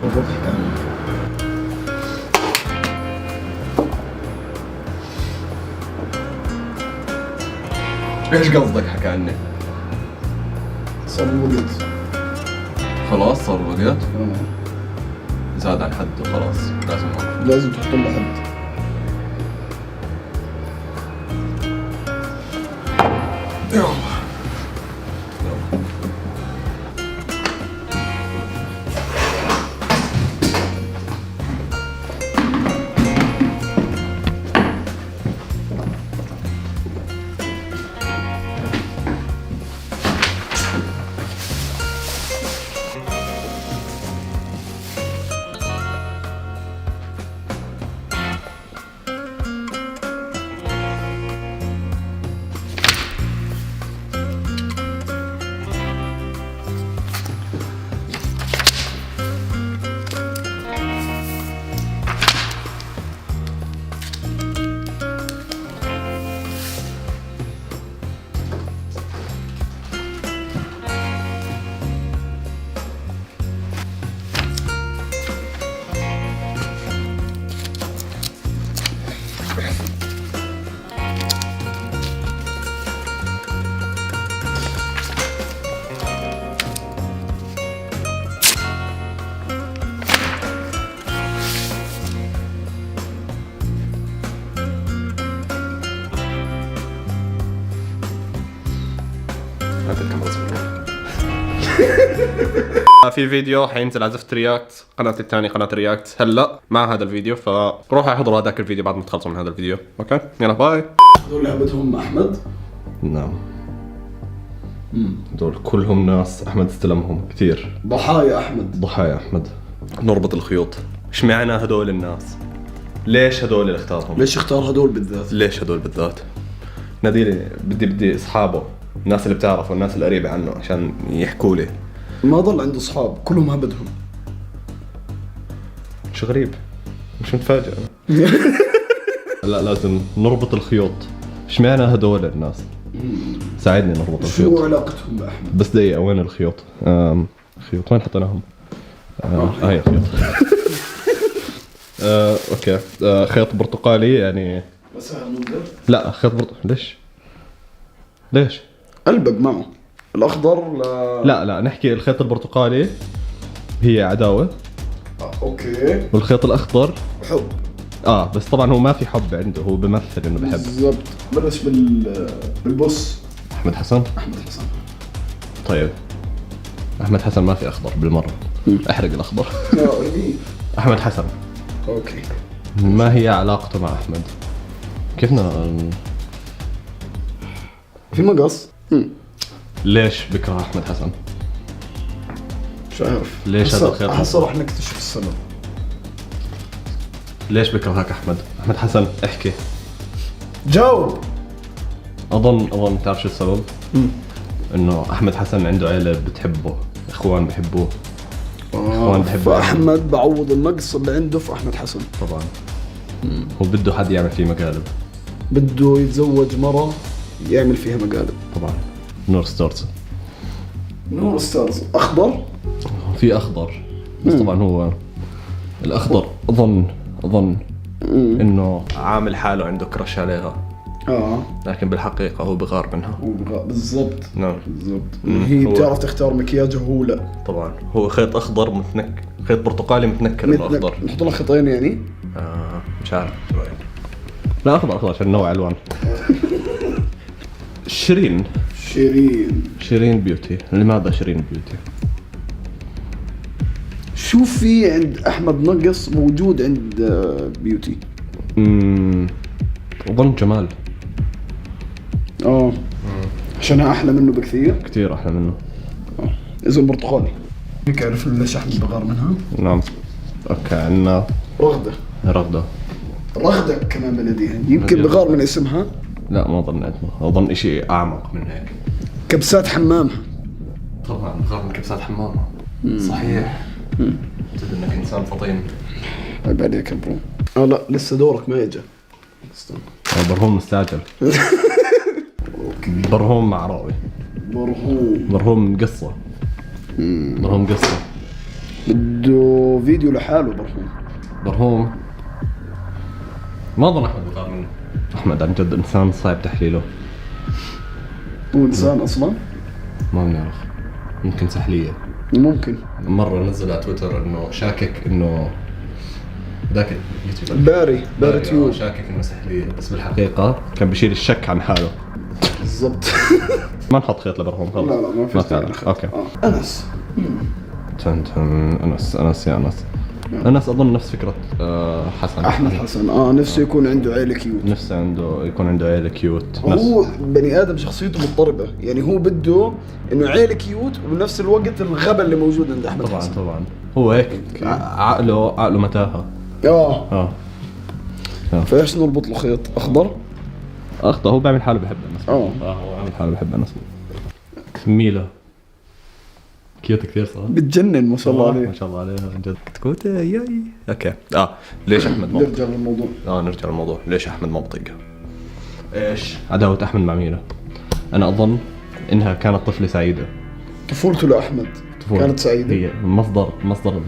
ايش قصدك حكى عني؟ صار وقت. خلاص صار وقت؟ زاد عن حده خلاص لازم أوقف. لازم تحط له حد. يلا في فيديو حينزل عزفت رياكت قناتي الثانية قناة رياكت هلا مع هذا الفيديو، فروحوا احضروا هذاك الفيديو بعد ما تخلصوا من هذا الفيديو. اوكي يلا باي. هذول لعبتهم احمد. نعم دول كلهم ناس احمد استلمهم كثير. ضحايا احمد. ضحايا احمد. نربط الخيوط. ايش معنى هدول الناس؟ ليش هدول اللي اختارهم؟ ليش اختار هدول بالذات؟ ليش هدول بالذات؟ ناديلي بدي اصحابه، الناس اللي بتعرفه، الناس القريبة عنه عشان يحكوا لي. ما ضل عنده اصحاب كلهم هبدهم. شو غريب، مش متفاجئ انا. لا لازم نربط الخيوط. ايش معنى هدول الناس؟ ساعدني نربط الخيوط. شو علاقتهم باحمد؟ بس دقيقة وين الخيوط؟ خيوط وين حطيناهم؟ هاي الخيوط. اوكي خيط برتقالي يعني. بس هذا منذر. لا خيط ليش؟ قلبك معه. الاخضر لا نحكي الخيط البرتقالي هي عداوة. اوكي. والخيط الاخضر حب. بس طبعا هو ما في حب عنده، هو بمثل انه بحب. بالضبط. بلش بالبص. احمد حسن. طيب احمد حسن ما في اخضر بالمره. احرق الاخضر. احمد حسن. اوكي. ما هي علاقته مع احمد؟ كيفنا في مقص. ليش بكره احمد حسن؟ مش عارف ليش هذا الخيط؟ هسه راح نكتشف السبب. ليش بكرهك احمد حسن؟ احكي. جاوب. اظن تعرف شو السبب؟ انه احمد حسن عنده عيله بتحبه، اخوان بحبوه. اخوان بحبوه. فاحمد بعوض النقص اللي عنده في احمد حسن. طبعا. هو بده حد يعمل فيه مقالب. بده يتزوج مرة يعمل فيها مقالب. طبعا. نور ستارز. اخضر. في اخضر بس طبعا هو الاخضر اظن انه عامل حاله عنده كرش عليها. لكن بالحقيقة هو بغار منها. بالضبط. نعم بالضبط. هي بتعرف تختار مكياجه هو لا. طبعا هو خيط اخضر خيط برتقالي متنكر انه اخضر. نحط له خيطين يعني. مش عارف. لا اخضر عشان نوع الوان. شيرين بيوتي. لماذا شيرين بيوتي؟ شو في عند احمد نقص موجود عند بيوتي؟ اظن جمال. عشانها احلى منه بكثير. كثير احلى منه. اذا البرتقالي. هيك عرفنا ليش احمد بغار منها. نعم. اوكي عندنا رغدة كمان بناديها. يمكن بغار من اسمها. لا ما اظن اشي اعمق من هيك. كبسات حمامها. طبعا بغار من كبسات حمامها. صحيح. تدري انك انسان فطين. عيب عليك يا برو. لا لسه دورك ما اجى. استنى. برهوم مستعجل. برهوم معراوي. برهوم قصة. برهوم قصة. بده فيديو لحاله برهوم ما اظن احمد بغار منه. احمد عن جد انسان صعب تحليله. هو انسان اصلا ما بنعرف، ممكن سحليه. ممكن. مره نزل على تويتر انه شاكك انه ذاك اليوتيوبر باري تيوب شاكك انه سحليه، بس بالحقيقه كان بشيل الشك عن حاله. بالضبط. ما نحط خيط لبرهوم خلص. لا ما في خيط. اوكي. انس. انس يا انس اظن نفس فكره حسن. احمد حسن نفسه يكون عنده عيله كيوت. نفسه يكون عنده عيله كيوت. هو بني ادم شخصيته مضطربه، يعني هو بده انه عيله كيوت وبنفس الوقت الغبا اللي موجود عند احمد حسن. طبعا هو هيك عقله متاهه. فايش نربط له خيط اخضر هو بيعمل حاله بحب انس. هو عامل حاله بحب انس. ميلا كيوت كثير صراحه، بتجنن ما شاء الله عليه. ما شاء الله عليها عن جد كوتا ياي. اوكي ليش احمد ما نرجع للموضوع. نرجع للموضوع. ليش احمد ما بطيقها؟ ايش عداوه احمد مع ميلا؟ انا اظن انها كانت طفله سعيده. طفولته لاحمد كانت سعيده. هي مصدر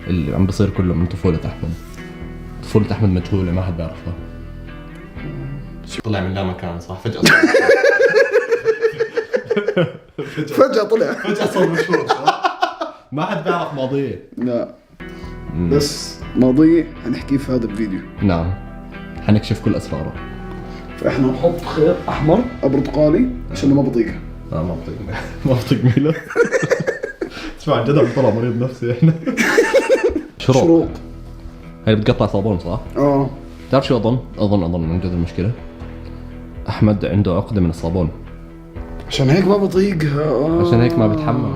اللي عم بصير كله من طفوله احمد. طفوله احمد مجهوله، ما حد بيعرفها. طلع من لا مكان صح فجاه. فجأة طلع. فجأة صار مشهور. ما حد بيعرف ماضيه. لا بس ماضيه حنحكيه في هذا الفيديو. نعم حنكشف كل اسراره. فاحنا نحط خيط احمر برتقالي عشان ما بطيقها. ما بطيق ميلا. اسمع عن جد عم طلع مريض نفسي احنا. شروق هي بتقطع صابون صح؟ تعرف شو اظن من جد المشكله احمد عنده عقده من الصابون، عشان هيك ما بطيقها. عشان هيك ما بتحمل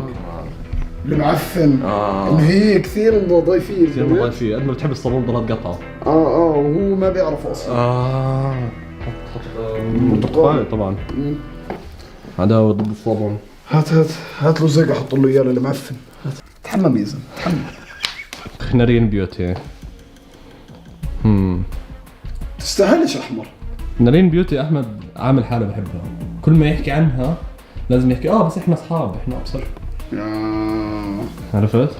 المعفن. انه هي كثير نظيفيه. كثير نظيفيه، قد ما بتحب الصابون ضلت قطعه. وهو ما بيعرف اصلا. برتقالي طبعا. عداوه ضد الصابون. هات له زق احط له اياه للمعفن. تحمم يا زلمه تحمم. نارين بيوتي. تستاهلش احمر. نارين بيوتي احمد عامل حاله بحبها، كل ما يحكي عنها لازم يحكي بس احنا اصحاب، احنا ابصر. عرفت؟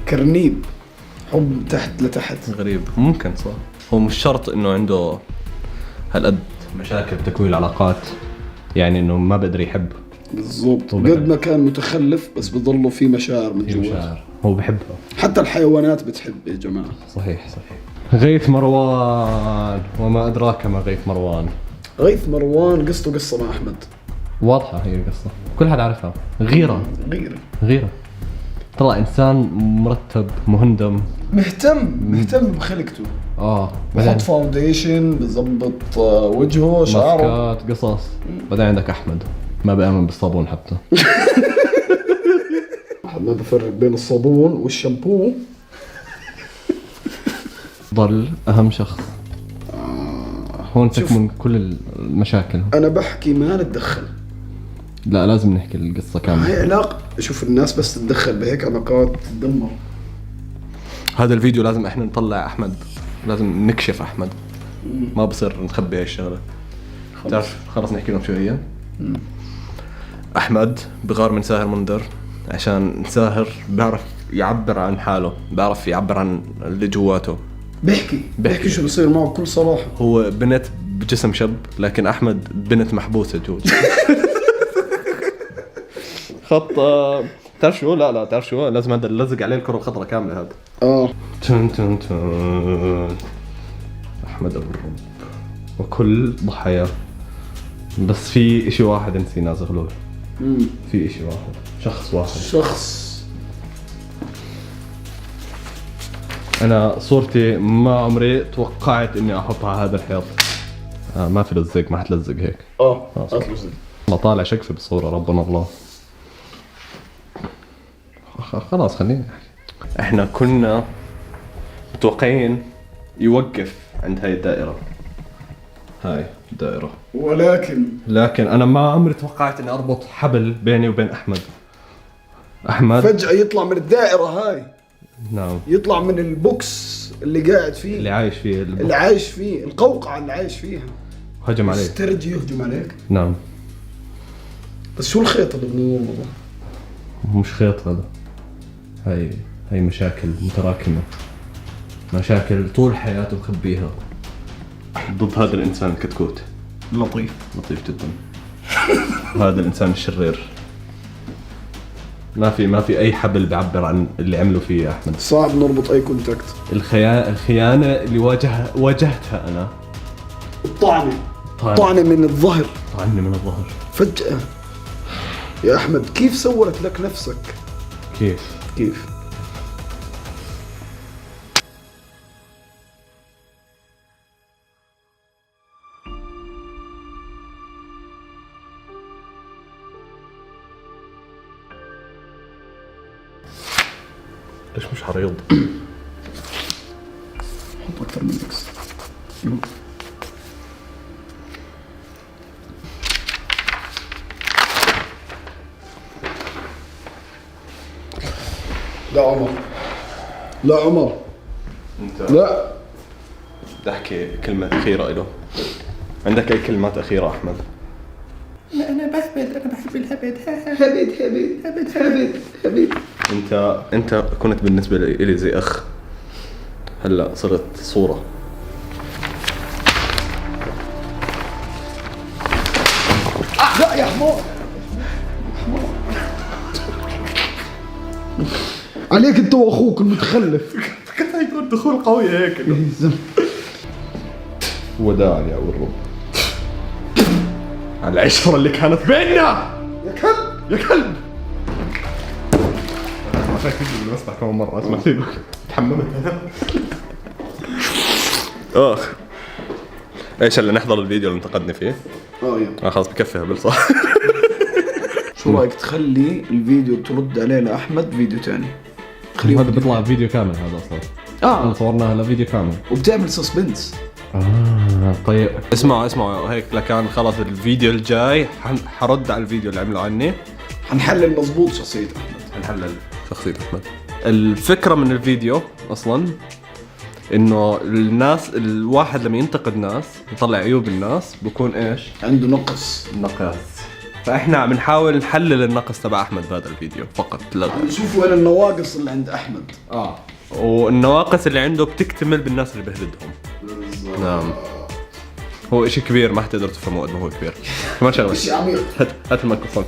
كرنيب حب تحت لتحت. غريب. ممكن صح. هو مش شرط انه عنده هالقد مشاكل تكوين العلاقات، يعني انه ما بقدر يحب. بالضبط. قد ما كان متخلف بس بضله في مشاعر من جوا. هو بحبها. حتى الحيوانات بتحب يا جماعه. صحيح. غيث مروان، وما ادراك ما غيث مروان. غيث مروان قصته قصه مع احمد واضحه، هي القصه كل حد عارفها. غيره. طلع انسان مرتب مهندم مهتم بخلقته. بحط فاونديشن، بظبط وجهه، شعره، ماسكات، قصص. بعدين عندك احمد ما بآمن بالصابون حتى. احد ما بفرق بين الصابون والشامبو. ضل اهم شخص. هون تكمن كل المشاكل. انا بحكي ما نتدخل. لا لازم نحكي القصة كاملة. هي علاقة، شوف الناس بس تتدخل بهيك علاقات تدمر. هذا الفيديو لازم احنا نطلع احمد، لازم نكشف احمد. ما بصير نخبي هاي الشغلة. تعرف خلص نحكي لهم شو هي. احمد بغار من ساهر منذر عشان ساهر بيعرف يعبر عن حاله، بيعرف يعبر عن اللي جواته. بيحكي شو بصير معه بكل صراحة. هو بنت بجسم شاب، لكن احمد بنت محبوسة جوا. خط تعرف شو؟ لا تعرف شو؟ لازم هذا نلزق عليه الكرة الخضراء كاملة هذا. تن احمد ابو الرب وكل ضحايا. بس في اشي واحد نسينا زغلول. في اشي واحد، شخص. انا صورتي ما عمري توقعت اني احطها على هذا الحيط. ما في لزق، ما حتلزق هيك. هتلزق. ما طالع شقفة بالصورة ربنا الله. خلاص خلينا نحكي. احنا كنا متوقعين يوقف عند هاي الدائرة. هاي الدائرة. لكن انا ما عمري توقعت اني اربط حبل بيني وبين احمد فجأة يطلع من الدائرة هاي. نعم. يطلع من البوكس اللي قاعد فيه، اللي عايش فيه القوقعة اللي عايش فيها. هجم عليك. استرجي يهجم عليك. نعم. بس شو الخيط اللي بنوضه؟ مش خيط هذا، هاي مشاكل متراكمة، مشاكل طول حياته مخبيها ضد هذا الإنسان الكتكوت. لطيف جدا. هذا الإنسان الشرير ما في أي حبل بيعبر عن اللي عمله فيه يا أحمد. صعب نربط أي كونتاكت. الخيانة اللي واجهتها أنا. طعنة من الظهر. فجأة يا أحمد، كيف سولت لك نفسك؟ كيف؟ ليش مش عريض؟ حط أكثر من إكس. لا عمر انت لا. بدي احكي كلمة أخيرة له. عندك أي كلمات أخيرة أحمد؟ لا أنا بحب الهبد. هبد. أنت كنت بالنسبة لي زي أخ، هلا صرت صورة. لا يا حمار، عليك انت واخوك المتخلف. كنت يكون دخول قوي هيك. وداعا يا ورو على العشرة اللي كانت بيننا. يا كلب ما فيك تجي بالمسبح كمان مرة. اسمع سيبك، تحممت انا. ايش هلا نحضر الفيديو اللي انتقدني فيه؟ يلا خلاص بكفي هبل صح. شو رايك تخلي الفيديو ترد عليه لأحمد فيديو تاني؟ هذا بيطلع فيديو كامل هذا اصلا. صورناها لفيديو كامل وبتعمل سسبنس. طيب اسمعوا هيك لكان خلاص الفيديو الجاي حرد على الفيديو اللي عمله عني. حنحلل مضبوط شخصية أحمد. حنحلل شخصية أحمد. الفكرة من الفيديو أصلاً إنه الناس، الواحد لما ينتقد ناس يطلع عيوب الناس بكون إيش؟ عنده نقص. فإحنا عم نحاول نحلل النقص تبع أحمد بهذا الفيديو فقط لا غير. نشوفوا وين النواقص اللي عند أحمد. والنواقص اللي عنده بتكتمل بالناس اللي بهددهم. نعم. هو إشي كبير ما حتقدر تفهمه قد ما هو كبير. كمان شغلة. إشي عميق. هات الميكروفون.